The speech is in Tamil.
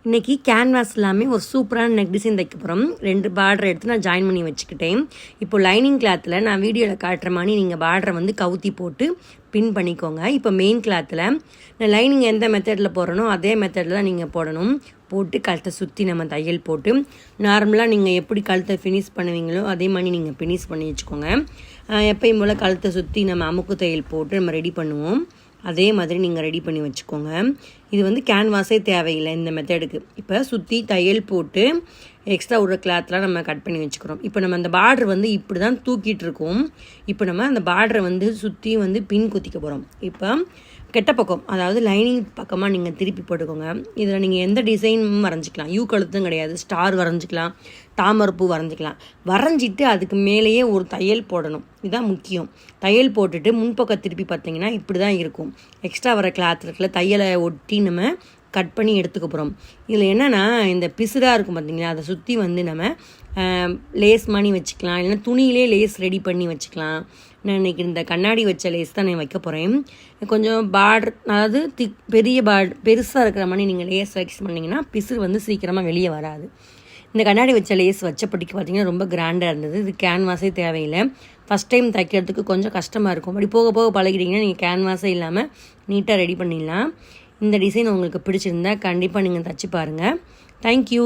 இன்றைக்கி கேன்வாஸ் எல்லாமே ஒரு சூப்பரான நெக் டிசைன் தைக்க போகிறோம். 2 பார்டர் எடுத்து நான் ஜாயின் பண்ணி வச்சுக்கிட்டேன். இப்போ லைனிங் கிளாத்தில் நான் வீடியோவில் காட்டுற மாதிரி நீங்கள் பார்டரை வந்து கவுத்தி போட்டு பின் பண்ணிக்கோங்க. இப்போ மெயின் கிளாத்தில் நான் லைனிங் எந்த மெத்தடில் போடுறனோ அதே மெத்தடில் தான் நீங்கள் போடணும். போட்டு கழுத்தை சுற்றி நம்ம தையல் போட்டு நார்மலாக நீங்கள் எப்படி கழுத்தை ஃபினிஷ் பண்ணுவீங்களோ அதே மாதிரி நீங்கள் ஃபினிஷ் பண்ணி வச்சுக்கோங்க. எப்பயும் போல் கழுத்தை சுற்றி நம்ம அமுக்கு தையல் போட்டு நம்ம ரெடி பண்ணுவோம். அதே மாதிரி நீங்கள் ரெடி பண்ணி வச்சுக்கோங்க. இது வந்து கேன்வாஸே தேவையில்லை இந்த மெத்தடுக்கு. இப்போ சுற்றி தையல் போட்டு எக்ஸ்ட்ரா ஒரு கிளாத்லாம் நம்ம கட் பண்ணி வச்சுக்கிறோம். இப்போ நம்ம அந்த பார்டர் வந்து இப்படி தான் தூக்கிட்டு இருக்கோம். இப்போ நம்ம அந்த பார்டரை வந்து சுற்றி வந்து பின் குத்திக்க போகிறோம். இப்போ கெட்ட பக்கம், அதாவது லைனிங் பக்கமாக நீங்கள் திருப்பி போட்டுக்கோங்க. இதில் நீங்கள் எந்த டிசைனும் வரைஞ்சிக்கலாம். யூ கழுத்தும் கிடையாது, ஸ்டார் வரைஞ்சிக்கலாம், தாமரைப்பூ வரைஞ்சிக்கலாம். வரைஞ்சிட்டு அதுக்கு மேலேயே ஒரு தையல் போடணும். இதுதான் முக்கியம். தையல் போட்டுட்டு முன்பக்கம் திருப்பி பார்த்தீங்கன்னா இப்படி தான் இருக்கும். எக்ஸ்ட்ரா வர கிளாத் இருக்குல்ல, தையலை ஒட்டி நம்ம கட் பண்ணி எடுத்துக்க போகிறோம். இதில் என்னென்னா இந்த பிசுடாக இருக்கும் பார்த்தீங்களா, அதை சுற்றி வந்து நம்ம லேஸ் பண்ணி வச்சுக்கலாம், இல்லைன்னா துணியிலே லேஸ் ரெடி பண்ணி வச்சுக்கலாம். நான் இன்றைக்கி இந்த கண்ணாடி வச்ச லேஸ் தான் நான் வைக்க போகிறேன். கொஞ்சம் பார்டர், அதாவது பெரிய பெருசாக இருக்கிற மாதிரி நீங்கள் லேஸ் ஃபிக்ஸ் பண்ணிங்கன்னா பிசு வந்து சீக்கிரமாக வெளியே வராது. இந்த கண்ணாடி வச்ச லேஸ் வச்சப்பட்டிக்கு பார்த்திங்கன்னா ரொம்ப கிராண்டாக இருந்தது. இது கேன்வாஸே தேவையில்லை. ஃபஸ்ட் டைம் தைக்கிறதுக்கு கொஞ்சம் கஷ்டமாக இருக்கும். அப்படி போக போக பழகிட்டிங்கன்னா நீங்கள் கேன்வாஸே இல்லாமல் நீட்டாக ரெடி பண்ணிடலாம். இந்த டிசைன் உங்களுக்கு பிடிச்சிருந்தா கண்டிப்பாக நீங்கள் தச்சு பாருங்கள். தேங்க்யூ.